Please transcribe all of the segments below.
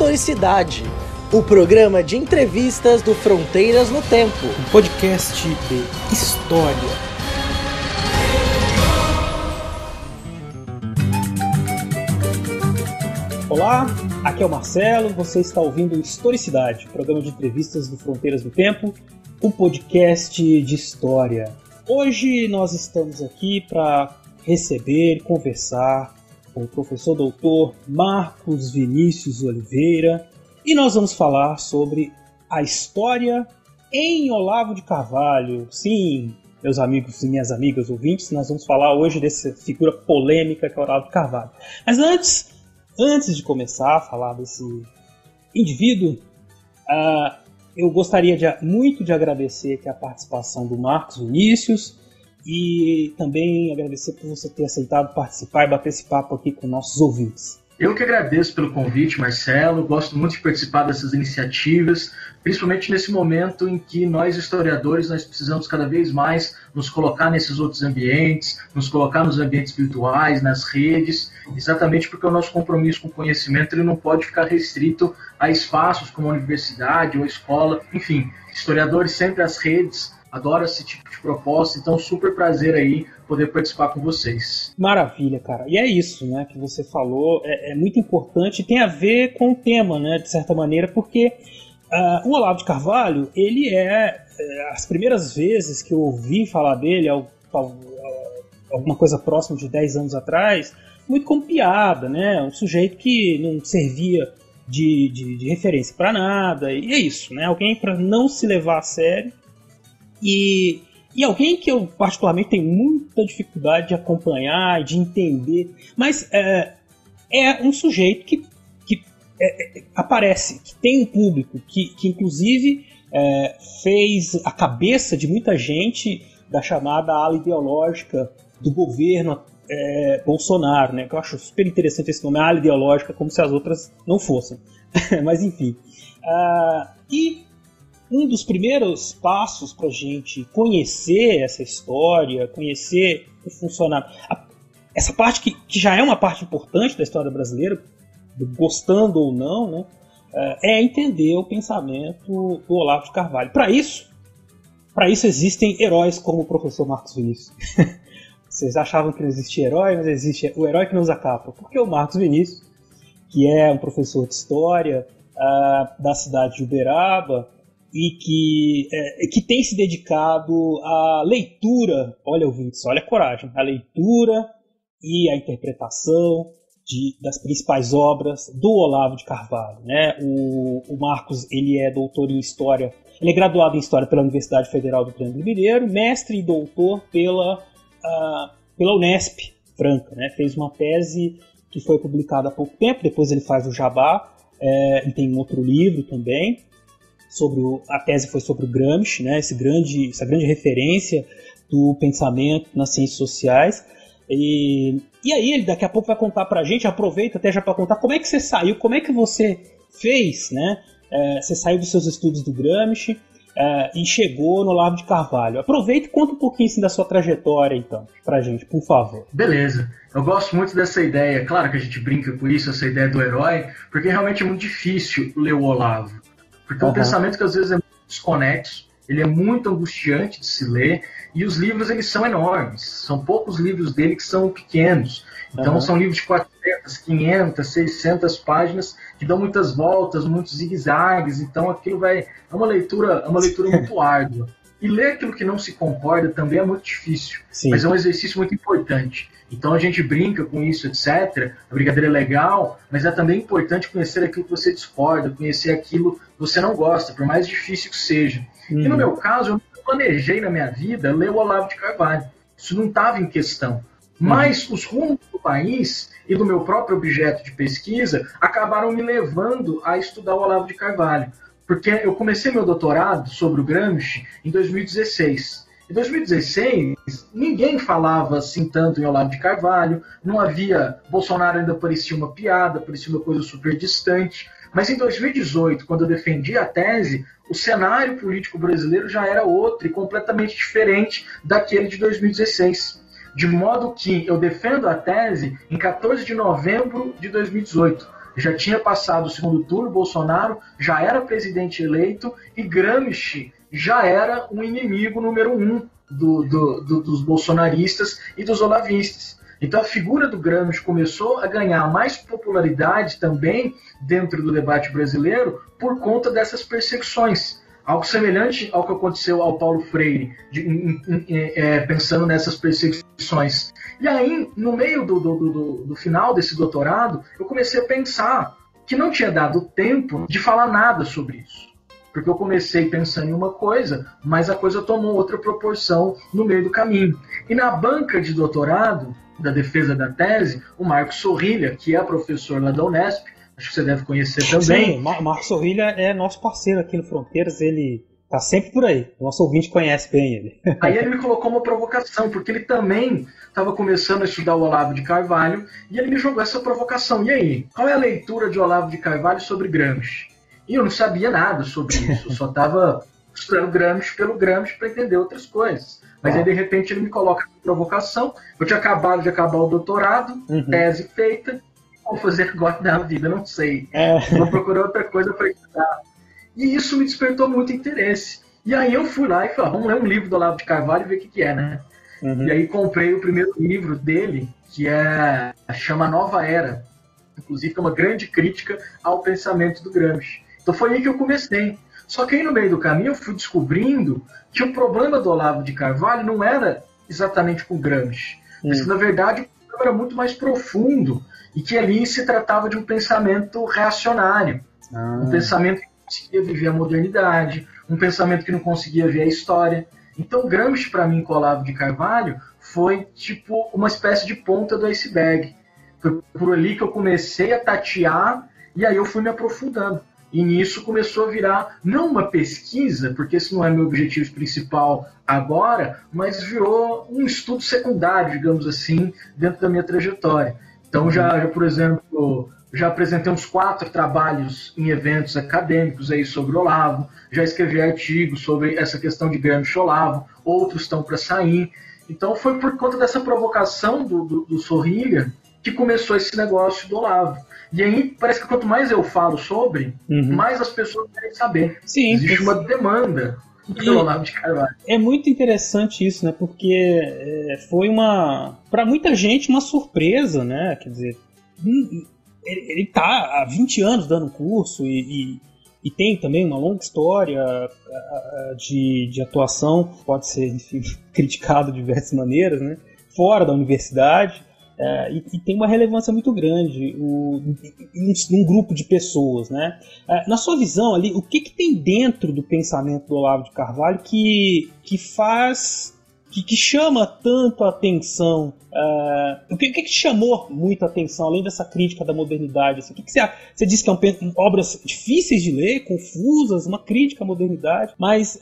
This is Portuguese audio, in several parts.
Historicidade, o programa de entrevistas do Fronteiras no Tempo. Um podcast de história. Olá, aqui é o Marcelo, você está ouvindo Historicidade, programa de entrevistas do Fronteiras no Tempo, um podcast de história. Hoje nós estamos aqui para receber e conversar com o professor doutor Marcos Vinícius Oliveira e nós vamos falar sobre a história em Olavo de Carvalho. Sim, meus amigos e minhas amigas ouvintes, nós vamos falar hoje dessa figura polêmica que é Olavo de Carvalho. Mas antes de começar a falar desse indivíduo, eu gostaria muito de agradecer aqui a participação do Marcos Vinícius e também agradecer por você ter aceitado participar e bater esse papo aqui com nossos ouvintes. Eu que agradeço pelo convite, Marcelo. Gosto muito de participar dessas iniciativas, principalmente nesse momento em que nós, historiadores, nós precisamos cada vez mais nos colocar nesses outros ambientes, nos colocar nos ambientes virtuais, nas redes, exatamente porque o nosso compromisso com o conhecimento ele não pode ficar restrito a espaços como a universidade ou a escola. Enfim, historiadores sempre às redes, adoro esse tipo de proposta, então super prazer aí poder participar com vocês. Maravilha, cara. E é isso, né, que você falou, é muito importante e tem a ver com o tema, né, de certa maneira, porque o Olavo de Carvalho, ele as primeiras vezes que eu ouvi falar dele, alguma coisa próxima de 10 anos atrás, muito como piada, né, um sujeito que não servia de referência para nada, e é isso, né, alguém para não se levar a sério. E alguém que eu particularmente tenho muita dificuldade de acompanhar, de entender, mas é um sujeito que aparece, que tem um público, que inclusive fez a cabeça de muita gente da chamada ala ideológica do governo Bolsonaro, né? Que eu acho super interessante esse nome, ala ideológica, como se as outras não fossem. Mas enfim. E um dos primeiros passos para a gente conhecer essa história, conhecer o funcionamento, essa parte que já é uma parte importante da história brasileira, gostando ou não, né, é entender o pensamento do Olavo de Carvalho. Para isso existem heróis como o professor Marcos Vinícius. Vocês achavam que não existia herói, mas existe o herói que nos acapa, porque o Marcos Vinícius, que é um professor de história da cidade de Uberaba, e que tem se dedicado à leitura, olha ouvintes, olha a coragem, à leitura e à interpretação das principais obras do Olavo de Carvalho, né? O Marcos, ele é doutor em História, ele é graduado em História pela Universidade Federal do Triângulo Mineiro, mestre e doutor pela Unesp Franca, né? Fez uma tese que foi publicada há pouco tempo, depois ele faz o Jabá, e tem um outro livro também, a tese foi sobre o Gramsci, né, essa grande referência do pensamento nas ciências sociais. E aí ele daqui a pouco vai contar pra gente, aproveita até já para contar como é que você saiu, como é que você fez, né? Você saiu dos seus estudos do Gramsci e chegou no Olavo de Carvalho. Aproveita e conta um pouquinho assim, da sua trajetória, então, pra gente, por favor. Beleza. Eu gosto muito dessa ideia, claro que a gente brinca com isso, essa ideia do herói, porque realmente é muito difícil ler o Olavo. Porque é um pensamento que às vezes é muito desconexo, ele é muito angustiante de se ler, e os livros eles são enormes, são poucos livros dele que são pequenos, então são livros de 400, 500, 600 páginas, que dão muitas voltas, muitos zigue-zagues, então aquilo é uma leitura muito árdua. E ler aquilo que não se concorda também é muito difícil, mas é um exercício muito importante. Então a gente brinca com isso, etc. A brincadeira é legal, mas é também importante conhecer aquilo que você discorda, conhecer aquilo que você não gosta, por mais difícil que seja. E no meu caso, eu não planejei na minha vida ler o Olavo de Carvalho. Isso não estava em questão. Mas os rumos do país e do meu próprio objeto de pesquisa acabaram me levando a estudar o Olavo de Carvalho. Porque eu comecei meu doutorado sobre o Gramsci em 2016. Em 2016, ninguém falava assim tanto em Olavo de Carvalho, não havia, Bolsonaro ainda parecia uma piada, parecia uma coisa super distante. Mas em 2018, quando eu defendi a tese, o cenário político brasileiro já era outro e completamente diferente daquele de 2016. De modo que eu defendo a tese em 14 de novembro de 2018. Já tinha passado o segundo turno, Bolsonaro já era presidente eleito e Gramsci já era o inimigo número 1 dos bolsonaristas e dos olavistas. Então a figura do Gramsci começou a ganhar mais popularidade também dentro do debate brasileiro por conta dessas perseguições. Algo semelhante ao que aconteceu ao Paulo Freire, pensando nessas perseguições. E aí, no meio do final desse doutorado, eu comecei a pensar que não tinha dado tempo de falar nada sobre isso. Porque eu comecei pensando em uma coisa, mas a coisa tomou outra proporção no meio do caminho. E na banca de doutorado, da defesa da tese, o Marcos Sorrilha, que é professor lá da Unesp, acho que você deve conhecer também. Sim, Marcos Sorrilha é nosso parceiro aqui no Fronteiras, ele tá sempre por aí, o nosso ouvinte conhece bem ele. Aí ele me colocou uma provocação, porque ele também estava começando a estudar o Olavo de Carvalho, e ele me jogou essa provocação. E aí, qual é a leitura de Olavo de Carvalho sobre Gramsci? E eu não sabia nada sobre isso, eu só estava estudando Gramsci pelo Gramsci para entender outras coisas. Mas aí, de repente, ele me coloca a provocação. Eu tinha acabado de acabar o doutorado, tese feita. O que vou fazer agora na vida? Não sei. Vou procurar outra coisa para estudar. E isso me despertou muito interesse. E aí eu fui lá e falei, vamos ler um livro do Olavo de Carvalho e ver o que é, né? E aí comprei o primeiro livro dele, que chama Nova Era. Inclusive, é uma grande crítica ao pensamento do Gramsci. Então foi aí que eu comecei. Só que aí no meio do caminho eu fui descobrindo que o problema do Olavo de Carvalho não era exatamente com Gramsci, mas que na verdade o problema era muito mais profundo e que ali se tratava de um pensamento reacionário, um pensamento que não conseguia viver a modernidade, um pensamento que não conseguia ver a história. Então Gramsci, para mim, com o Olavo de Carvalho, foi tipo uma espécie de ponta do iceberg. Foi por ali que eu comecei a tatear e aí eu fui me aprofundando. E nisso começou a virar, não uma pesquisa, porque esse não é meu objetivo principal agora, mas virou um estudo secundário, digamos assim, dentro da minha trajetória. Então, por exemplo, já apresentei uns 4 trabalhos em eventos acadêmicos aí sobre Olavo, já escrevi artigos sobre essa questão de Gramsci e Olavo, outros estão para sair. Então, foi por conta dessa provocação do Sorrilha que começou esse negócio do Olavo. E aí, parece que quanto mais eu falo sobre, mais as pessoas querem saber. Sim, existe uma demanda pelo Olavo de Carvalho. É muito interessante isso, né? Porque foi para muita gente uma surpresa, né? Quer dizer, ele tá há 20 anos dando curso e tem também uma longa história de atuação, pode ser, enfim, criticado de diversas maneiras, né? Fora da universidade. E tem uma relevância muito grande num grupo de pessoas, né? Na sua visão ali, o que tem dentro do pensamento do Olavo de Carvalho que chama tanto a atenção? O que chamou muito a atenção, além dessa crítica da modernidade? Assim, o que você disse que são obras difíceis de ler, confusas, uma crítica à modernidade, mas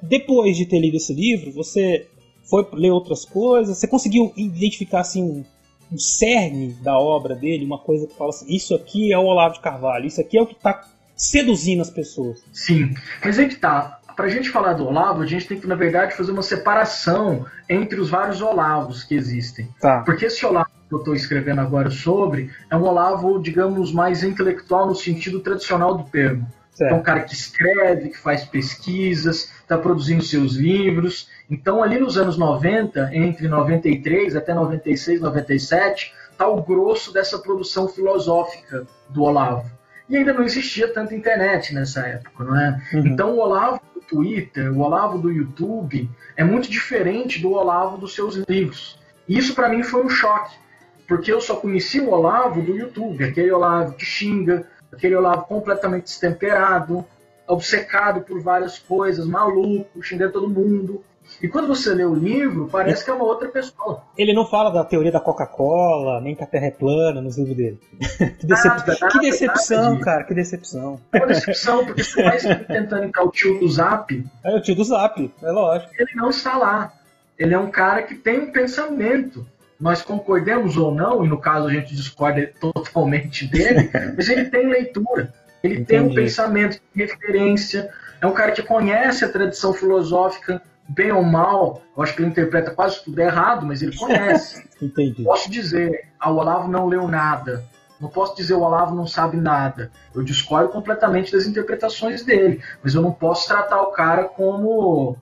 depois de ter lido esse livro, você foi ler outras coisas, você conseguiu identificar assim um cerne da obra dele, uma coisa que fala assim, isso aqui é o Olavo de Carvalho, isso aqui é o que está seduzindo as pessoas. Sim, mas aí que tá. Para a gente falar do Olavo, a gente tem que, na verdade, fazer uma separação entre os vários Olavos que existem. Tá. Porque esse Olavo que eu estou escrevendo agora sobre é um Olavo, digamos, mais intelectual no sentido tradicional do termo. Certo. É um cara que escreve, que faz pesquisas, está produzindo seus livros. Então, ali nos anos 90, entre 93 até 96, 97, está o grosso dessa produção filosófica do Olavo. E ainda não existia tanta internet nessa época, não é? Então, o Olavo do Twitter, o Olavo do YouTube, é muito diferente do Olavo dos seus livros. E isso, para mim, foi um choque, porque eu só conheci o Olavo do YouTube, aquele Olavo que xinga, aquele Olavo completamente destemperado, obcecado por várias coisas, maluco, xingando todo mundo. E quando você lê o livro, parece que é uma outra pessoa. Ele não fala da teoria da Coca-Cola, nem que a Terra é plana nos livros dele. Que decepção, cara, que decepção. É uma decepção, porque por mais que ele tentando entrar o tio do Zap... É o tio do Zap, é lógico. Ele não está lá. Ele é um cara que tem um pensamento. Nós concordemos ou não, e no caso a gente discorda totalmente dele, mas ele tem leitura. Ele tem um pensamento de referência. É um cara que conhece a tradição filosófica, bem ou mal. Eu acho que ele interpreta quase tudo errado, mas ele conhece. Entendi. Posso dizer, o Olavo não leu nada. Não posso dizer o Olavo não sabe nada. Eu discordo completamente das interpretações dele, mas eu não posso tratar o cara como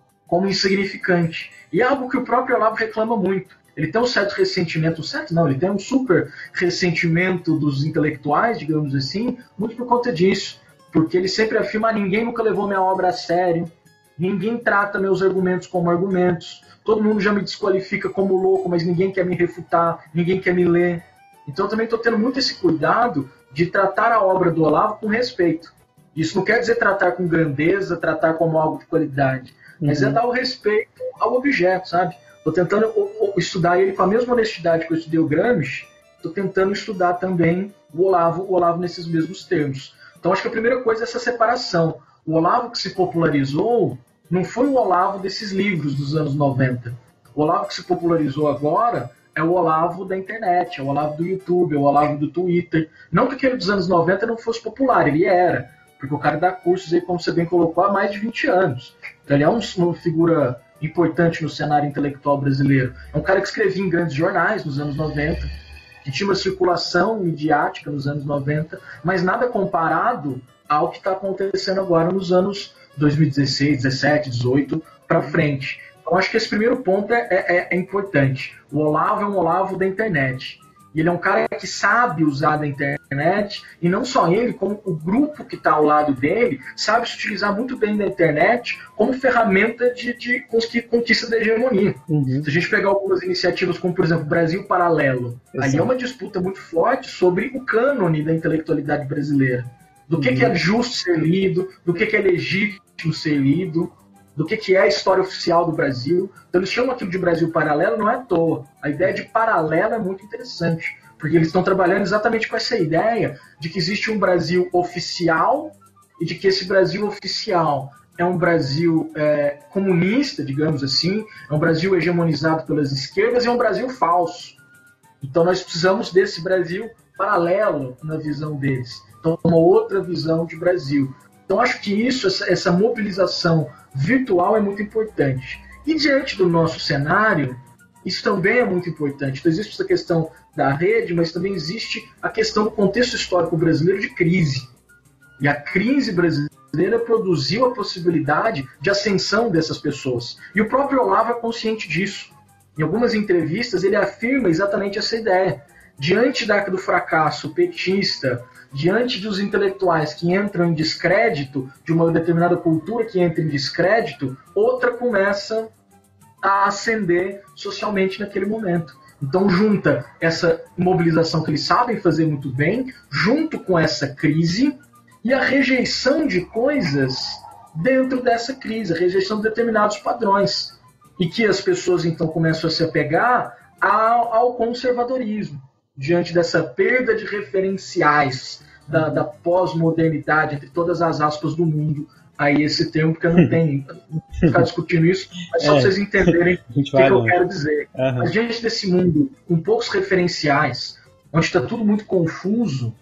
insignificante. E é algo que o próprio Olavo reclama muito. Ele tem um certo ressentimento, ele tem um super ressentimento dos intelectuais, digamos assim, muito por conta disso. Porque ele sempre afirma: ninguém nunca levou minha obra a sério, ninguém trata meus argumentos como argumentos, todo mundo já me desqualifica como louco, mas ninguém quer me refutar, ninguém quer me ler. Então eu também estou tendo muito esse cuidado de tratar a obra do Olavo com respeito. Isso não quer dizer tratar com grandeza, tratar como algo de qualidade, mas é dar o respeito ao objeto, sabe? Estou tentando estudar ele com a mesma honestidade que eu estudei o Gramsci, estou tentando estudar também o Olavo nesses mesmos termos. Então acho que a primeira coisa é essa separação. O Olavo que se popularizou não foi o Olavo desses livros dos anos 90. O Olavo que se popularizou agora é o Olavo da internet, é o Olavo do YouTube, é o Olavo do Twitter. Não que aquele dos anos 90 não fosse popular, ele era. Porque o cara dá cursos aí, como você bem colocou, há mais de 20 anos. Então ele é uma figura importante no cenário intelectual brasileiro. É um cara que escrevia em grandes jornais nos anos 90, que tinha uma circulação midiática nos anos 90, mas nada comparado ao que está acontecendo agora nos anos 2016, 17, 18 para frente. Então acho que esse primeiro ponto é importante. O Olavo é um Olavo da internet. E ele é um cara que sabe usar da internet, e não só ele, como o grupo que está ao lado dele, sabe se utilizar muito bem da internet como ferramenta de conquista da hegemonia. Se a gente pegar algumas iniciativas como, por exemplo, Brasil Paralelo, aí é uma disputa muito forte sobre o cânone da intelectualidade brasileira. Do que é justo ser lido, do que é legítimo ser lido, do que é a história oficial do Brasil. Então eles chamam aquilo de Brasil Paralelo, não é à toa. A ideia de paralelo é muito interessante, porque eles estão trabalhando exatamente com essa ideia de que existe um Brasil oficial e de que esse Brasil oficial é um Brasil comunista, digamos assim, é um Brasil hegemonizado pelas esquerdas e é um Brasil falso. Então nós precisamos desse Brasil paralelo na visão deles. Então uma outra visão de Brasil. Então acho que isso, essa mobilização virtual é muito importante. E diante do nosso cenário, isso também é muito importante. Então existe essa questão da rede, mas também existe a questão do contexto histórico brasileiro de crise. E a crise brasileira produziu a possibilidade de ascensão dessas pessoas. E o próprio Olavo é consciente disso. Em algumas entrevistas ele afirma exatamente essa ideia. Diante do fracasso petista, diante dos intelectuais que entram em descrédito, de uma determinada cultura que entra em descrédito, outra começa a ascender socialmente naquele momento. Então junta essa mobilização que eles sabem fazer muito bem, junto com essa crise, e a rejeição de coisas dentro dessa crise, a rejeição de determinados padrões. E que as pessoas então começam a se apegar ao conservadorismo, diante dessa perda de referenciais da pós-modernidade, entre todas as aspas do mundo, aí esse termo, porque eu não tenho ficar discutindo isso, mas só para vocês entenderem o que eu quero dizer. Mas diante desse mundo com poucos referenciais, onde está tudo muito confuso,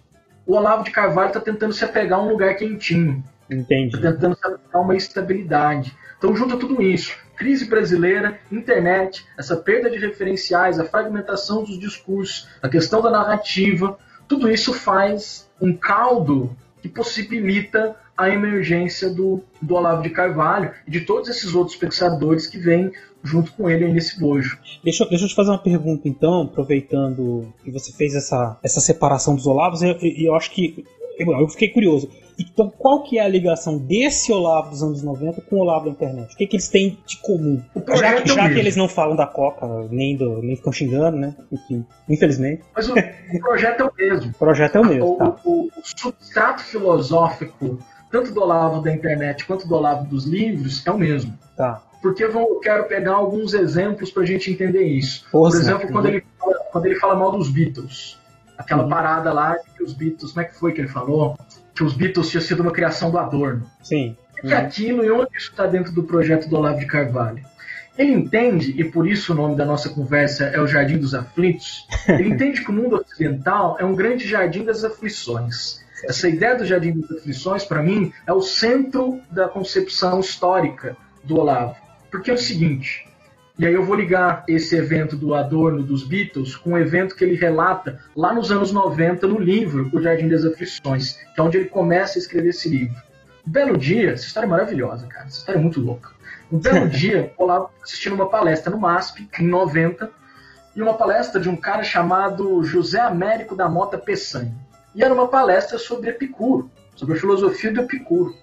o Olavo de Carvalho está tentando se apegar a um lugar quentinho. Entendi. Está tentando se apegar a uma estabilidade. Então junta tudo isso. Crise brasileira, internet, essa perda de referenciais, a fragmentação dos discursos, a questão da narrativa, tudo isso faz um caldo que possibilita a emergência do Olavo de Carvalho e de todos esses outros pensadores que vêm junto com ele aí nesse bojo. Deixa eu te fazer uma pergunta então, aproveitando que você fez essa separação dos Olavos, e eu acho que eu fiquei curioso. Então, qual que é a ligação desse Olavo dos anos 90 com o Olavo da internet? O que eles têm de comum? Já que eles não falam da Coca, nem ficam xingando, né? Enfim, infelizmente. Mas o projeto é o mesmo. O projeto é o mesmo, tá. O substrato filosófico, tanto do Olavo da internet quanto do Olavo dos livros, é o mesmo. Tá. Porque eu quero pegar alguns exemplos para a gente entender isso. Por exemplo, quando ele fala mal dos Beatles. Aquela parada lá de que os Beatles... Como é que foi que ele falou? Que os Beatles tinham sido uma criação do Adorno. Sim. O que é aquilo e onde isso está dentro do projeto do Olavo de Carvalho? Ele entende, e por isso o nome da nossa conversa é o Jardim dos Aflitos, ele entende que o mundo ocidental é um grande jardim das aflições. Essa ideia do Jardim das Aflições, para mim, é o centro da concepção histórica do Olavo. Porque é o seguinte, E aí eu vou ligar esse evento do Adorno, dos Beatles, com um evento que ele relata lá nos anos 90 no livro O Jardim das Aflições, que é onde ele começa a escrever esse livro. Um belo dia, essa história é maravilhosa, cara, essa história é muito louca. Um belo dia, eu lá assistindo uma palestra no MASP, em 90, e uma palestra de um cara chamado José Américo da Mota Peçanha. E era uma palestra sobre Epicuro, sobre a filosofia do Epicuro.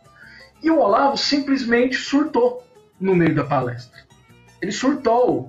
E o Olavo simplesmente surtou no meio da palestra. Ele surtou.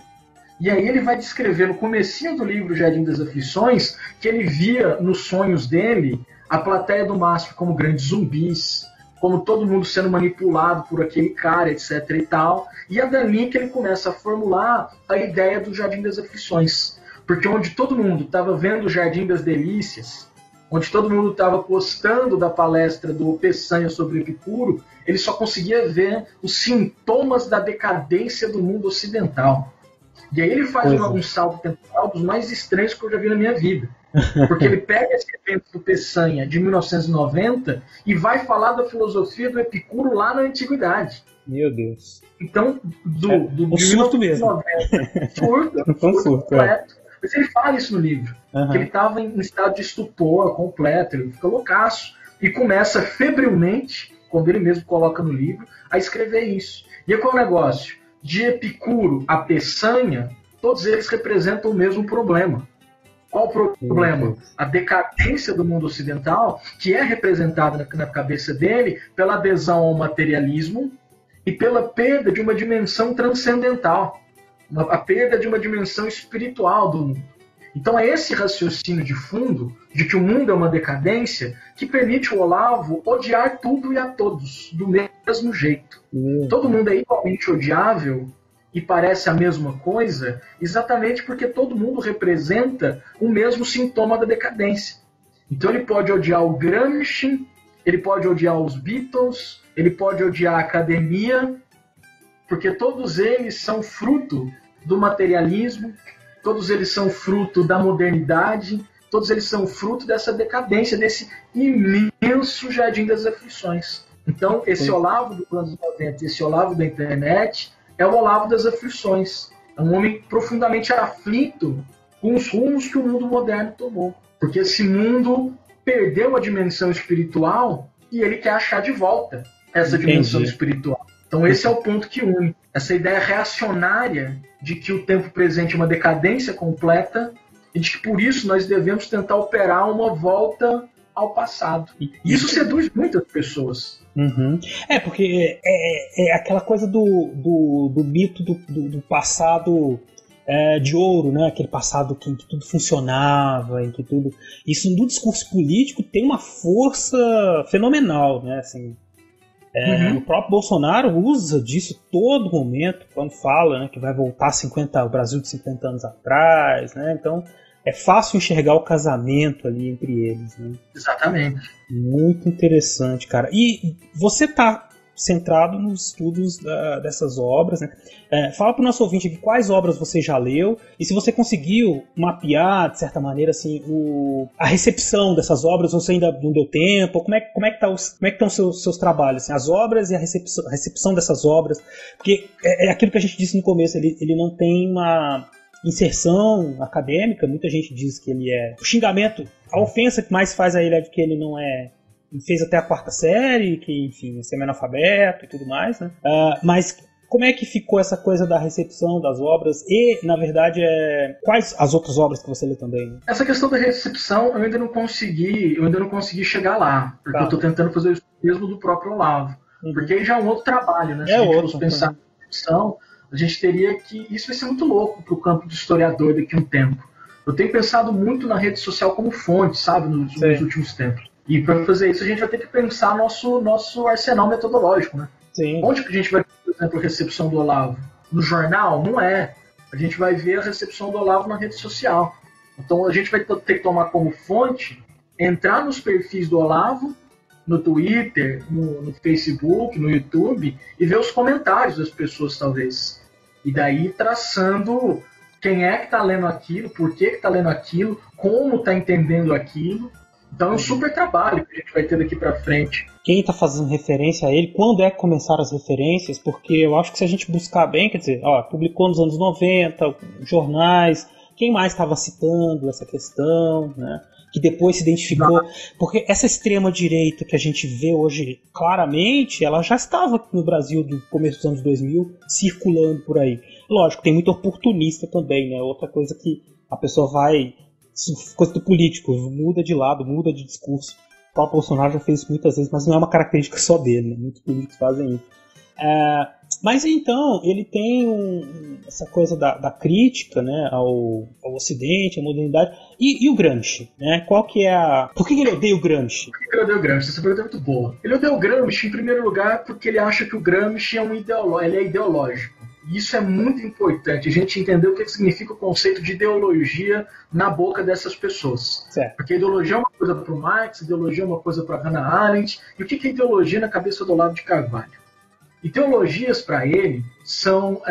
E aí ele vai descrever no comecinho do livro Jardim das Aflições que ele via nos sonhos dele a plateia do MASP como grandes zumbis, como todo mundo sendo manipulado por aquele cara, etc. e tal. E é dali que ele começa a formular a ideia do Jardim das Aflições. Porque onde todo mundo estava vendo o Jardim das Delícias, onde todo mundo estava postando da palestra do Peçanha sobre Epicuro, ele só conseguia ver os sintomas da decadência do mundo ocidental. E aí ele faz um salto temporal dos mais estranhos que eu já vi na minha vida. Porque ele pega esse evento do Peçanha de 1990 e vai falar da filosofia do Epicuro lá na Antiguidade. Meu Deus. Então, um surto mesmo. Surto completo. Mas ele fala isso no livro, que ele estava em estado de estupor completo, ele fica loucaço, e começa febrilmente, quando ele mesmo coloca no livro, a escrever isso. E qual é o negócio? De Epicuro a Peçanha, todos eles representam o mesmo problema. Qual o problema? A decadência do mundo ocidental, que é representada na cabeça dele pela adesão ao materialismo e pela perda de uma dimensão transcendental. A perda de uma dimensão espiritual do mundo. Então é esse raciocínio de fundo, de que o mundo é uma decadência, que permite o Olavo odiar tudo e a todos, do mesmo jeito. Todo mundo é igualmente odiável e parece a mesma coisa, exatamente porque todo mundo representa o mesmo sintoma da decadência. Então ele pode odiar o Gramsci, ele pode odiar os Beatles, ele pode odiar a academia, porque todos eles são fruto do materialismo, todos eles são fruto da modernidade, todos eles são fruto dessa decadência, desse imenso Jardim das Aflições. Então, esse Olavo dos anos 90, esse Olavo da internet, é o Olavo das Aflições. É um homem profundamente aflito com os rumos que o mundo moderno tomou. Porque esse mundo perdeu a dimensão espiritual e ele quer achar de volta essa dimensão espiritual. Então esse é o ponto que une. Essa ideia reacionária de que o tempo presente é uma decadência completa e de que por isso nós devemos tentar operar uma volta ao passado. Isso seduz muitas pessoas. Porque é aquela coisa do mito do passado de ouro, né? Aquele passado em que tudo funcionava, em que tudo... Isso no discurso político tem uma força fenomenal, né? Assim, o próprio Bolsonaro usa disso todo momento, quando fala, né, que vai voltar o Brasil de 50 anos atrás, né? Então é fácil enxergar o casamento ali entre eles, né? Exatamente. Muito interessante, cara. E você tá centrado nos estudos dessas obras, né? Fala para o nosso ouvinte aqui quais obras você já leu e se você conseguiu mapear, de certa maneira, assim, a recepção dessas obras, ou se ainda não deu tempo, como é que estão os seus trabalhos, assim, as obras e a recepção dessas obras, porque é aquilo que a gente disse no começo, ele não tem uma inserção acadêmica, muita gente diz que ele é... O xingamento, a ofensa que mais faz a ele é de que ele não é... Ele fez até a 4ª série, que, enfim, é semi-analfabeto e tudo mais, né? Mas como é que ficou essa coisa da recepção das obras e, na verdade, quais as outras obras que você lê também? Essa questão da recepção eu ainda não consegui chegar lá, porque eu estou tentando fazer o mesmo do próprio Olavo. Porque aí já é um outro trabalho, né? Se a gente fosse pensar na recepção, a gente teria que... Isso vai ser muito louco para o campo do historiador daqui a um tempo. Eu tenho pensado muito na rede social como fonte, sabe, nos últimos tempos. E para fazer isso a gente vai ter que pensar nosso arsenal metodológico, né? Sim. Onde que a gente vai, por exemplo, a recepção do Olavo? No jornal? Não é. A gente vai ver a recepção do Olavo na rede social. Então a gente vai ter que tomar como fonte, entrar nos perfis do Olavo, no Twitter, no Facebook, no YouTube, e ver os comentários das pessoas, talvez. E daí traçando quem é que está lendo aquilo, por que está lendo aquilo, como está entendendo aquilo. Então é um super trabalho que a gente vai ter daqui para frente. Quem está fazendo referência a ele, quando é que começaram as referências? Porque eu acho que se a gente buscar bem, quer dizer, publicou nos anos 90, jornais, quem mais estava citando essa questão, né? Que depois se identificou, porque essa extrema-direita que a gente vê hoje claramente, ela já estava aqui no Brasil do começo dos anos 2000, circulando por aí. Lógico, tem muito oportunista também, né? Outra coisa que a pessoa vai... coisa do político, muda de lado, muda de discurso. O próprio Bolsonaro já fez isso muitas vezes, mas não é uma característica só dele, né? Muitos políticos fazem isso. Mas então, ele tem essa coisa da crítica, né, ao Ocidente, à modernidade, e o Gramsci, né? Qual que é a... Por que ele odeia o Gramsci? Por que ele odeia o Gramsci? Essa pergunta é muito boa. Ele odeia o Gramsci, em primeiro lugar, porque ele acha que o Gramsci ele é ideológico. E isso é muito importante, a gente entender o que significa o conceito de ideologia na boca dessas pessoas. Certo. Porque ideologia é uma coisa para o Marx, ideologia é uma coisa para Hannah Arendt, e o que é ideologia na cabeça do Olavo de Carvalho? Ideologias, para ele, são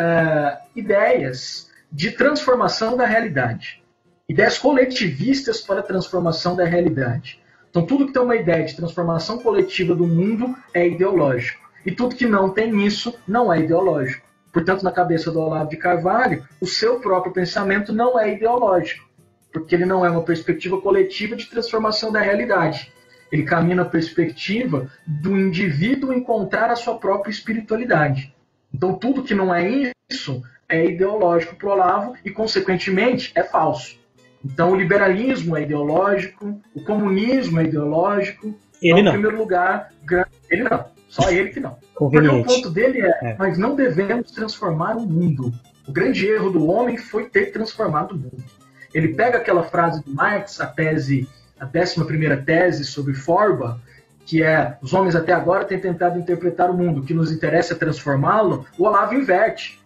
ideias de transformação da realidade. Ideias coletivistas para a transformação da realidade. Então, tudo que tem uma ideia de transformação coletiva do mundo é ideológico. E tudo que não tem isso não é ideológico. Portanto, na cabeça do Olavo de Carvalho, o seu próprio pensamento não é ideológico, porque ele não é uma perspectiva coletiva de transformação da realidade. Ele caminha na perspectiva do indivíduo encontrar a sua própria espiritualidade. Então, tudo que não é isso é ideológico para o Olavo e, consequentemente, é falso. Então, o liberalismo é ideológico, o comunismo é ideológico. Ele não. Em primeiro lugar, ele não. Só ele que não. Porque o ponto dele nós não devemos transformar o mundo. O grande erro do homem foi ter transformado o mundo. Ele pega aquela frase do Marx, a 11ª tese sobre Feuerbach, que é: os homens até agora têm tentado interpretar o mundo, o que nos interessa é transformá-lo. O Olavo inverte.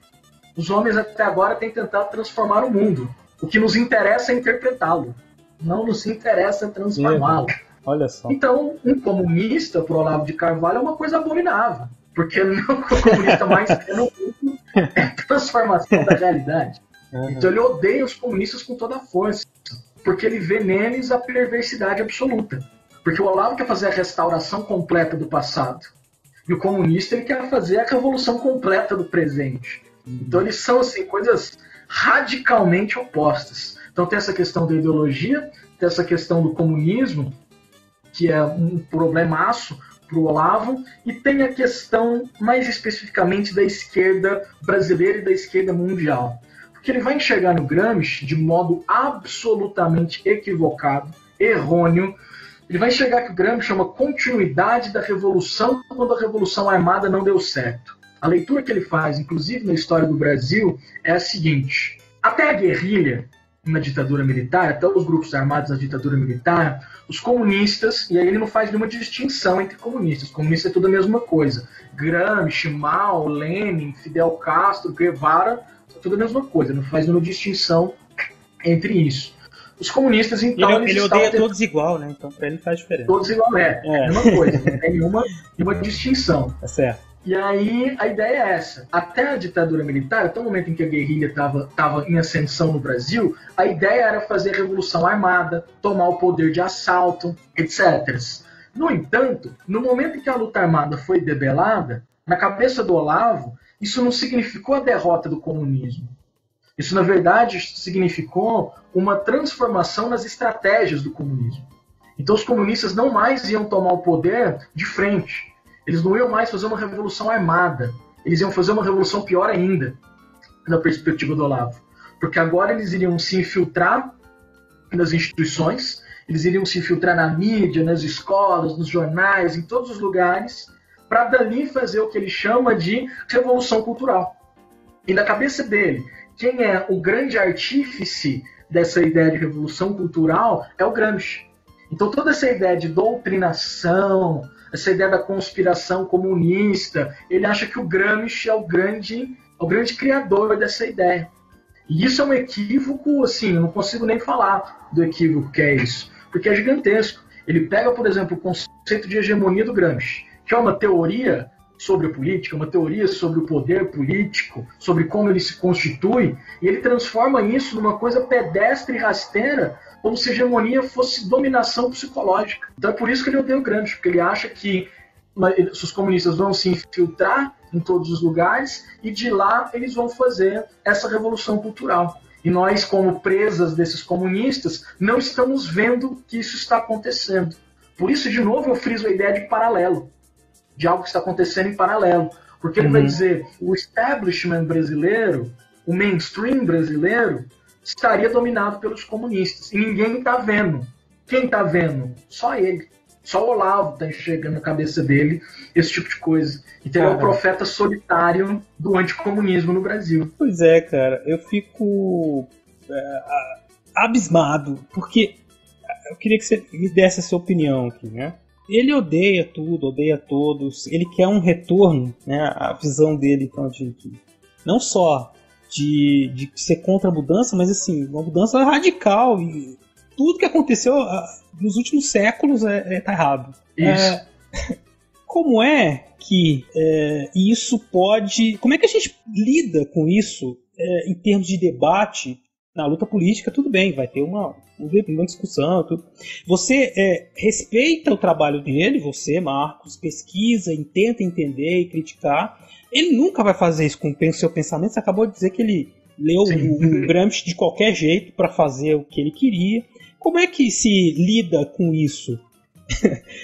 Os homens até agora têm tentado transformar o mundo, o que nos interessa é interpretá-lo. Não nos interessa transformá-lo. Olha só. Então, um comunista, para o Olavo de Carvalho, é uma coisa abominável, porque o comunista mais quer no mundo é a transformação da realidade. Então ele odeia os comunistas com toda a força, porque ele vê neles a perversidade absoluta. Porque o Olavo quer fazer a restauração completa do passado, e o comunista ele quer fazer a revolução completa do presente. Então eles são assim, coisas radicalmente opostas. Então tem essa questão da ideologia, tem essa questão do comunismo, que é um problemaço para o Olavo, e tem a questão mais especificamente da esquerda brasileira e da esquerda mundial. Porque ele vai enxergar no Gramsci de modo absolutamente equivocado, errôneo. Ele vai enxergar que o Gramsci é uma continuidade da Revolução quando a Revolução Armada não deu certo. A leitura que ele faz, inclusive na história do Brasil, é a seguinte: até a guerrilha na ditadura militar, até os grupos armados na ditadura militar, os comunistas, e aí ele não faz nenhuma distinção entre comunistas, comunista é tudo a mesma coisa. Gramsci, Mao, Lenin, Fidel Castro, Guevara, é tudo a mesma coisa, não faz nenhuma distinção entre isso. Os comunistas, então... Ele odeia todos igual, né? Então pra ele faz diferença. Todos igual, é a mesma coisa, não tem nenhuma distinção. É certo. E aí a ideia é essa: até a ditadura militar, até o momento em que a guerrilha estava em ascensão no Brasil, a ideia era fazer a revolução armada, tomar o poder de assalto, etc. No entanto, no momento em que a luta armada foi debelada, na cabeça do Olavo, isso não significou a derrota do comunismo. Isso, na verdade, significou uma transformação nas estratégias do comunismo. Então os comunistas não mais iam tomar o poder de frente. Eles não iam mais fazer uma revolução armada. Eles iam fazer uma revolução pior ainda, na perspectiva do Olavo. Porque agora eles iriam se infiltrar nas instituições, eles iriam se infiltrar na mídia, nas escolas, nos jornais, em todos os lugares, para dali fazer o que ele chama de revolução cultural. E na cabeça dele, quem é o grande artífice dessa ideia de revolução cultural é o Gramsci. Então toda essa ideia de doutrinação, essa ideia da conspiração comunista, ele acha que o Gramsci é o grande criador dessa ideia. E isso é um equívoco, assim, eu não consigo nem falar do equívoco que é isso, porque é gigantesco. Ele pega, por exemplo, o conceito de hegemonia do Gramsci, que é uma teoria sobre a política, uma teoria sobre o poder político, sobre como ele se constitui, e ele transforma isso numa coisa pedestre e rasteira como se hegemonia fosse dominação psicológica. Então é por isso que ele odeia o Gramsci, porque ele acha que os comunistas vão se infiltrar em todos os lugares e de lá eles vão fazer essa revolução cultural. E nós, como presas desses comunistas, não estamos vendo que isso está acontecendo. Por isso, de novo, eu friso a ideia de paralelo, de algo que está acontecendo em paralelo. Porque ele vai dizer, o establishment brasileiro, o mainstream brasileiro, estaria dominado pelos comunistas. E ninguém está vendo. Quem está vendo? Só ele. Só o Olavo está enxergando na cabeça dele esse tipo de coisa. Então ele é o profeta solitário do anticomunismo no Brasil. Pois é, cara. Eu fico abismado, porque eu queria que você me desse a sua opinião aqui, né? Ele odeia tudo, odeia todos. Ele quer um retorno, né? A visão dele, então, não só de ser contra a mudança, mas assim, uma mudança radical. E tudo que aconteceu nos últimos séculos tá errado. Isso. Como é que isso pode... Como é que a gente lida com isso em termos de debate na luta política? Tudo bem, vai ter uma discussão. Tudo. Você respeita o trabalho dele, você, Marcos, pesquisa, tenta entender e criticar. Ele nunca vai fazer isso com o seu pensamento. Você acabou de dizer que ele leu o Gramsci de qualquer jeito para fazer o que ele queria. Como é que se lida com isso?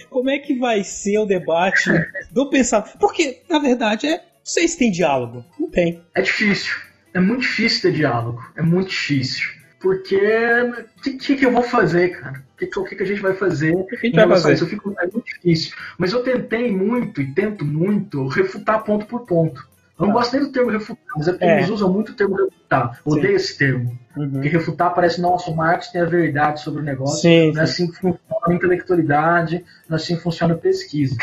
Como é que vai ser o debate do pensamento? Porque, na verdade, vocês têm diálogo. Não tem. É difícil. É muito difícil ter diálogo. É muito difícil. Porque o que eu vou fazer, cara? O que a gente vai fazer? O que a gente vai fazer? É muito difícil. Mas eu tentei muito e tento muito refutar ponto por ponto. Eu não gosto nem do termo refutar, mas é porque eles usam muito o termo refutar. Eu odeio esse termo. Porque refutar parece, nossa, o Marx tem a verdade sobre o negócio. Não é assim que funciona a intelectualidade, não é assim que funciona a pesquisa.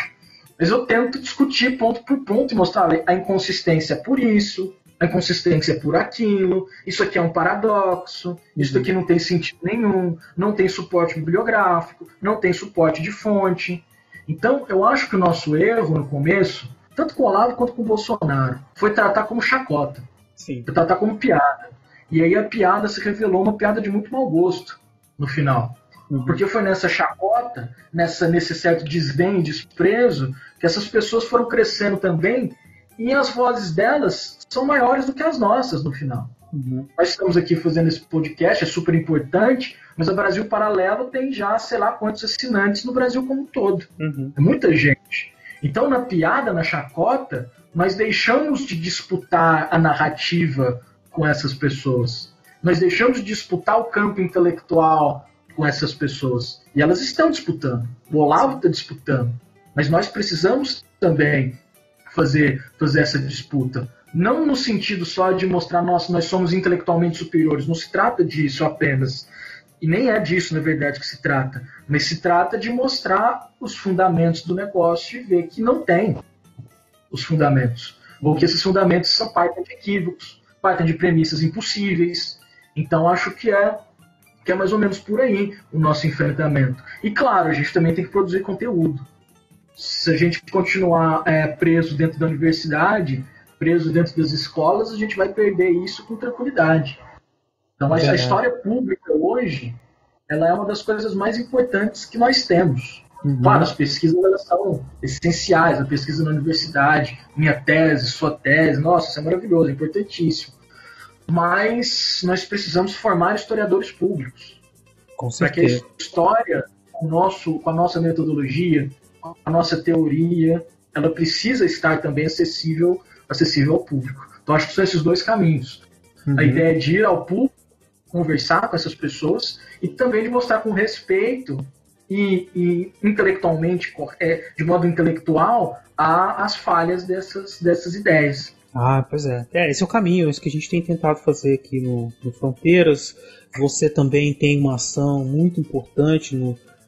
Mas eu tento discutir ponto por ponto e mostrar a inconsistência por isso, a inconsistência por aquilo, isso aqui é um paradoxo, isso aqui não tem sentido nenhum, não tem suporte bibliográfico, não tem suporte de fonte. Então, eu acho que o nosso erro no começo, tanto com o Olavo quanto com o Bolsonaro, foi tratar como chacota, foi tratar como piada. E aí a piada se revelou uma piada de muito mau gosto no final. Porque foi nessa chacota, nesse certo desdém e desprezo, que essas pessoas foram crescendo também, e as vozes delas são maiores do que as nossas no final. Nós estamos aqui fazendo esse podcast, é super importante, mas o Brasil Paralelo tem já, sei lá quantos assinantes no Brasil como um todo. É muita gente. Então, na piada, na chacota, nós deixamos de disputar a narrativa com essas pessoas. Nós deixamos de disputar o campo intelectual com essas pessoas. E elas estão disputando. O Olavo está disputando. Mas nós precisamos também fazer essa disputa. Não no sentido só de mostrar, nossa, nós somos intelectualmente superiores. Não se trata disso apenas. E nem é disso, na verdade, que se trata. Mas se trata de mostrar os fundamentos do negócio e ver que não tem os fundamentos. Ou que esses fundamentos são partem de equívocos, partem de premissas impossíveis. Então, acho que é mais ou menos por aí o nosso enfrentamento. E, claro, a gente também tem que produzir conteúdo. Se a gente continuar preso dentro da universidade, preso dentro das escolas, a gente vai perder isso com tranquilidade. Então, a história pública hoje, ela é uma das coisas mais importantes que nós temos. Claro, as pesquisas elas são essenciais, a pesquisa na universidade, minha tese, sua tese, nossa, isso é maravilhoso, é importantíssimo. Mas nós precisamos formar historiadores públicos. Com certeza. Para que a história, com a nossa metodologia, com a nossa teoria, ela precisa estar também acessível ao público. Então, acho que são esses dois caminhos. A ideia de ir ao público, conversar com essas pessoas e também de mostrar com respeito e intelectualmente, de modo intelectual, as falhas dessas ideias. Pois é. Esse é o caminho, é isso que a gente tem tentado fazer aqui no Fronteiras. Você também tem uma ação muito importante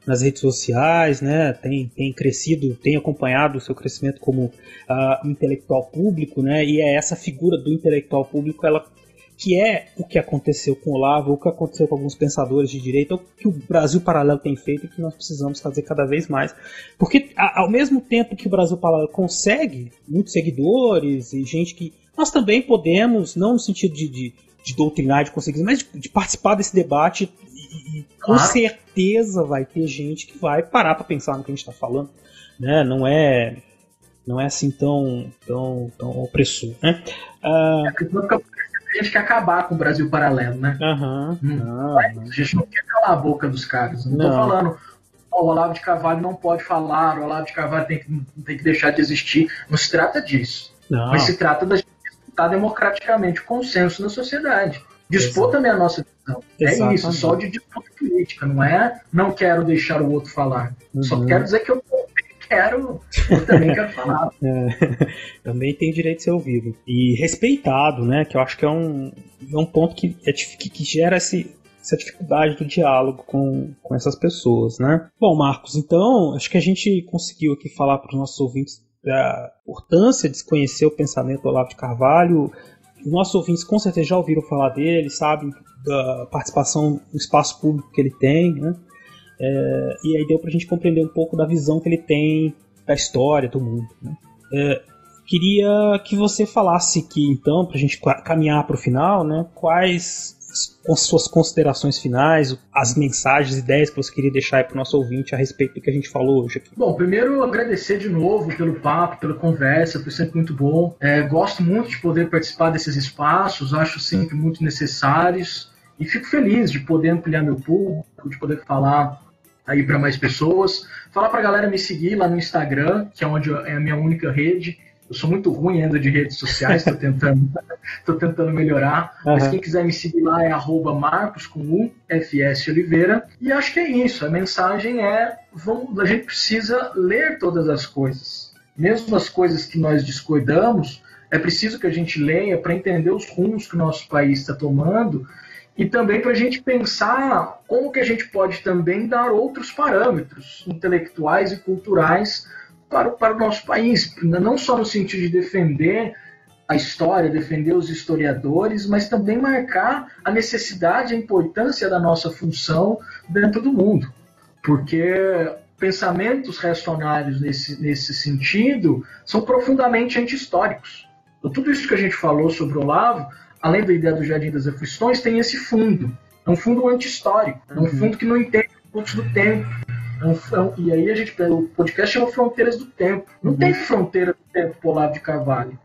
nas redes sociais, né? Tem crescido, tem acompanhado o seu crescimento como intelectual público, né? E é essa figura do intelectual público, que é o que aconteceu com o Olavo, o que aconteceu com alguns pensadores de direita, o que o Brasil Paralelo tem feito e que nós precisamos fazer cada vez mais. Porque ao mesmo tempo que o Brasil Paralelo consegue muitos seguidores e gente que... Nós também podemos, não no sentido de doutrinar, de conseguir, mas de participar desse debate com certeza vai ter gente que vai parar para pensar no que a gente está falando, né? Não é assim tão opressor, né? A gente quer acabar com o Brasil paralelo, né? A gente não quer calar a boca dos caras. Não tô falando, o Olavo de Carvalho não pode falar, o Olavo de Carvalho tem que deixar de existir. Não se trata disso. Não. Mas se trata da gente disputar democraticamente o consenso na sociedade. Dispor também a nossa visão. É isso, só de disputa política. Não quero deixar o outro falar. Só quero dizer que eu também quero falar. Também tem direito de ser ouvido. E respeitado, né? Que eu acho que é um ponto que gera essa dificuldade do diálogo com essas pessoas, né? Bom, Marcos, então, acho que a gente conseguiu aqui falar para os nossos ouvintes da importância de se conhecer o pensamento do Olavo de Carvalho. Os nossos ouvintes com certeza já ouviram falar dele, sabem da participação no espaço público que ele tem, né? E aí deu pra gente compreender um pouco da visão que ele tem da história do mundo, né? Queria que você falasse aqui, então, pra gente caminhar pro final, né? Quais as suas considerações finais, as mensagens, ideias que você queria deixar aí pro nosso ouvinte a respeito do que a gente falou hoje aqui. Bom, primeiro agradecer de novo pelo papo, pela conversa, foi sempre muito bom. Gosto muito de poder participar desses espaços, acho sempre muito necessários e fico feliz de poder ampliar meu público, de poder falar aí para mais pessoas. Falar pra galera me seguir lá no Instagram, que é onde é a minha única rede. Eu sou muito ruim ainda de redes sociais, tô tentando melhorar. Mas quem quiser me seguir lá é @Marcos com U-F-S Oliveira. E acho que é isso. A mensagem a gente precisa ler todas as coisas. Mesmo as coisas que nós discordamos, é preciso que a gente leia para entender os rumos que o nosso país está tomando e também para a gente pensar como que a gente pode também dar outros parâmetros intelectuais e culturais para o nosso país, não só no sentido de defender a história, defender os historiadores, mas também marcar a necessidade, a importância da nossa função dentro do mundo. Porque pensamentos reacionários nesse sentido são profundamente anti-históricos. Então, tudo isso que a gente falou sobre o Olavo, além da ideia do Jardim das Aflições, tem esse fundo. É um fundo anti-histórico, é um fundo que não entende o fluxo do tempo. E aí o podcast chama Fronteiras do Tempo. Não tem fronteira do tempo pro Olavo de Carvalho.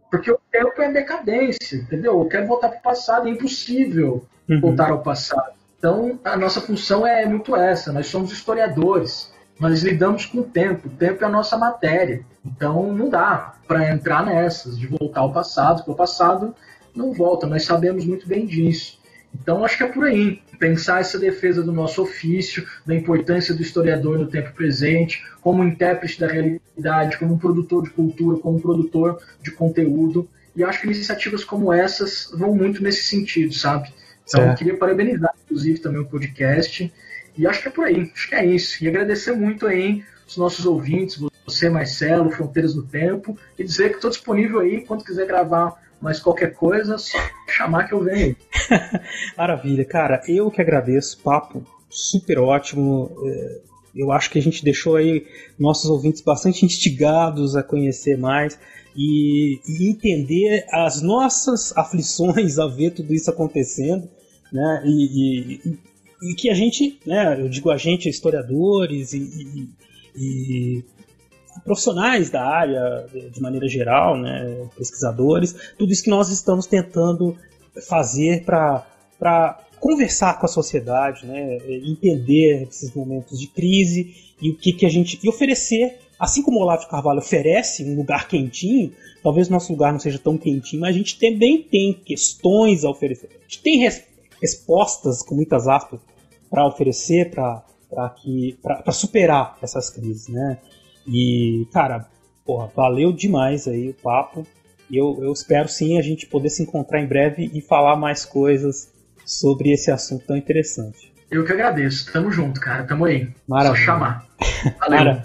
Porque o tempo é decadência, entendeu? Eu quero voltar para o passado, é impossível voltar ao passado. Então, a nossa função é muito essa. Nós somos historiadores. Nós lidamos com o tempo é a nossa matéria. Então, não dá para entrar nessas, de voltar ao passado, porque o passado não volta. Nós sabemos muito bem disso. Então, acho que é por aí. Pensar essa defesa do nosso ofício, da importância do historiador no tempo presente, como intérprete da realidade, como um produtor de cultura, como um produtor de conteúdo. E acho que iniciativas como essas vão muito nesse sentido, sabe? Então, eu queria parabenizar, inclusive, também o podcast. E acho que é por aí. Acho que é isso. E agradecer muito aí os nossos ouvintes, você, Marcelo, Fronteiras do Tempo, e dizer que estou disponível aí, quando quiser gravar mais qualquer coisa, só chamar que eu venho. Maravilha, cara, eu que agradeço, papo super ótimo. Eu acho que a gente deixou aí nossos ouvintes bastante instigados a conhecer mais e entender as nossas aflições a ver tudo isso acontecendo, né? E que a gente, né, eu digo a gente, historiadores e profissionais da área, de maneira geral, né, pesquisadores, tudo isso que nós estamos tentando fazer para conversar com a sociedade, né, entender esses momentos de crise e o que a gente... E oferecer, assim como o Olavo de Carvalho oferece um lugar quentinho, talvez o nosso lugar não seja tão quentinho, mas a gente também tem questões a oferecer. A gente tem respostas, com muitas aspas, para oferecer, para superar essas crises, né? E, cara, porra, valeu demais aí o papo. E eu espero sim a gente poder se encontrar em breve e falar mais coisas sobre esse assunto tão interessante. Eu que agradeço. Tamo junto, cara. Tamo aí. Maravilha. Só chamar. Valeu.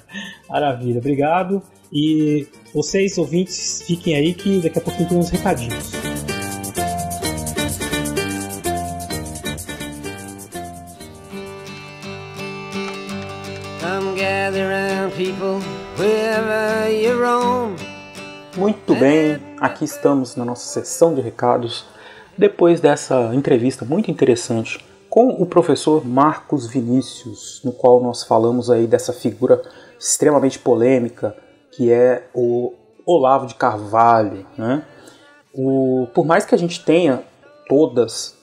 Maravilha. Obrigado. E vocês, ouvintes, fiquem aí que daqui a pouquinho tem uns recadinhos. Muito bem, aqui estamos na nossa sessão de recados, depois dessa entrevista muito interessante com o professor Marcos Vinícius, no qual nós falamos aí dessa figura extremamente polêmica, que é o Olavo de Carvalho, né? Por mais que a gente tenha todas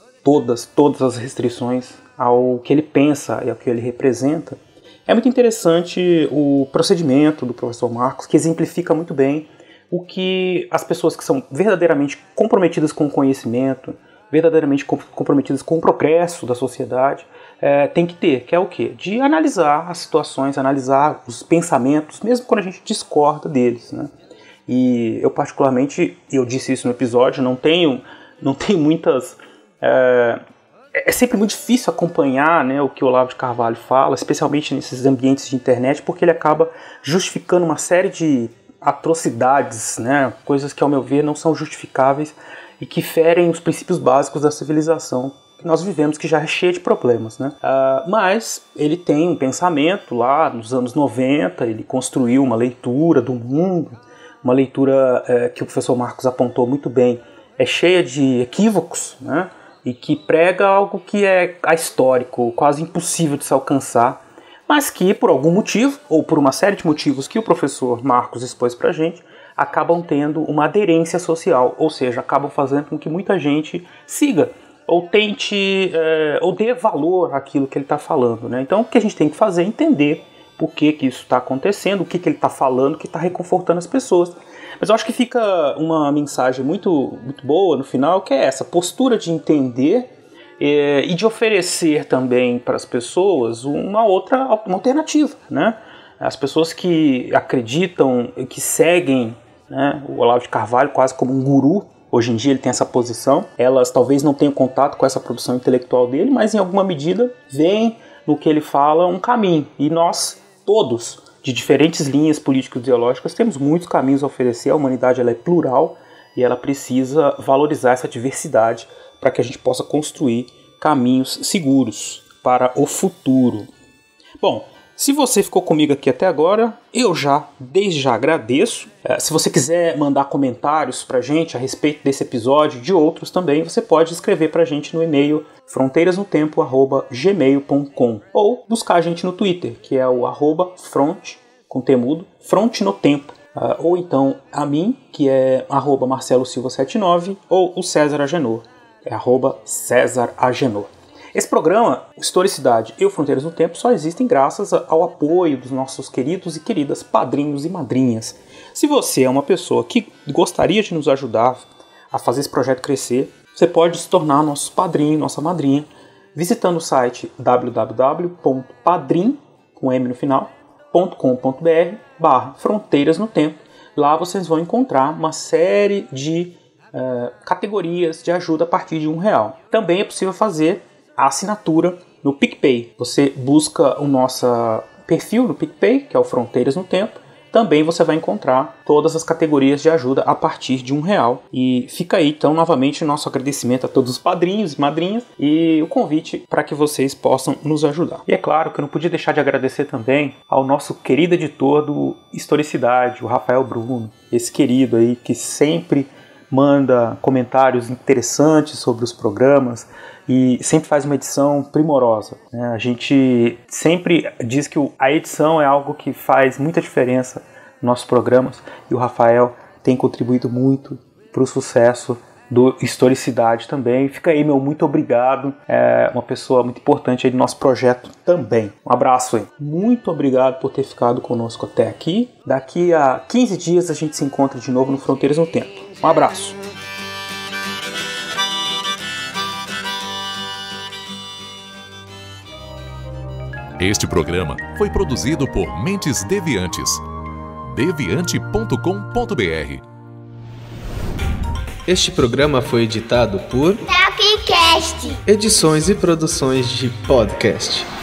as restrições ao que ele pensa e ao que ele representa, é muito interessante o procedimento do professor Marcos, que exemplifica muito bem o que as pessoas que são verdadeiramente comprometidas com o conhecimento, verdadeiramente comprometidas com o progresso da sociedade, tem que ter, que é o quê? De analisar as situações, analisar os pensamentos, mesmo quando a gente discorda deles, né? E eu particularmente, eu disse isso no episódio, não tenho muitas... É sempre muito difícil acompanhar, né, o que o Olavo de Carvalho fala, especialmente nesses ambientes de internet, porque ele acaba justificando uma série de atrocidades, né, coisas que, ao meu ver, não são justificáveis e que ferem os princípios básicos da civilização que nós vivemos, que já é cheia de problemas, né? Mas ele tem um pensamento lá nos anos 90, ele construiu uma leitura do mundo, uma leitura que o professor Marcos apontou muito bem, é cheia de equívocos, né? E que prega algo que é ahistórico, quase impossível de se alcançar, mas que por algum motivo, ou por uma série de motivos que o professor Marcos expôs pra gente, acabam tendo uma aderência social, ou seja, acabam fazendo com que muita gente siga, ou tente, ou dê valor àquilo que ele está falando, né? Então o que a gente tem que fazer é entender por que isso está acontecendo, o que ele está falando, que está reconfortando as pessoas. Mas eu acho que fica uma mensagem muito, muito boa no final, que é essa postura de entender e de oferecer também para as pessoas uma alternativa, né? As pessoas que acreditam, que seguem, né, o Olavo de Carvalho quase como um guru, hoje em dia ele tem essa posição, elas talvez não tenham contato com essa produção intelectual dele, mas em alguma medida veem no que ele fala um caminho. E nós todos, de diferentes linhas político-ideológicas, temos muitos caminhos a oferecer. A humanidade ela é plural e ela precisa valorizar essa diversidade para que a gente possa construir caminhos seguros para o futuro. Bom, se você ficou comigo aqui até agora, eu desde já agradeço. Se você quiser mandar comentários para a gente a respeito desse episódio e de outros também, você pode escrever para a gente no e-mail fronteirasnotempo@gmail.com ou buscar a gente no Twitter, que é o @front no tempo, ou então a mim, que é @marcelosilva79, ou o César Agenor, é @CésarAgenor. Esse programa, Historicidade e o Fronteiras no Tempo, só existem graças ao apoio dos nossos queridos e queridas padrinhos e madrinhas. Se você é uma pessoa que gostaria de nos ajudar a fazer esse projeto crescer, você pode se tornar nosso padrinho, nossa madrinha, visitando o site www.padrim.com.br/Fronteiras no Tempo. Lá vocês vão encontrar uma série de categorias de ajuda a partir de R$1. Também é possível fazer a assinatura no PicPay. Você busca o nosso perfil no PicPay, que é o Fronteiras no Tempo. Também você vai encontrar todas as categorias de ajuda a partir de R$1. E fica aí, então, novamente, o nosso agradecimento a todos os padrinhos e madrinhas e o convite para que vocês possam nos ajudar. E é claro que eu não podia deixar de agradecer também ao nosso querido editor do Historicidade, o Rafael Bruno, esse querido aí que sempre manda comentários interessantes sobre os programas e sempre faz uma edição primorosa, né? A gente sempre diz que a edição é algo que faz muita diferença nos nossos programas e o Rafael tem contribuído muito para o sucesso do Historicidade também. Fica aí meu muito obrigado, é uma pessoa muito importante aí do nosso projeto também. Um abraço aí. Muito obrigado por ter ficado conosco até aqui. Daqui a 15 dias a gente se encontra de novo no Fronteiras no Tempo. Um abraço. Este programa foi produzido por Mentes Deviantes. deviante.com.br. Este programa foi editado por Talkcast. Edições e produções de podcast.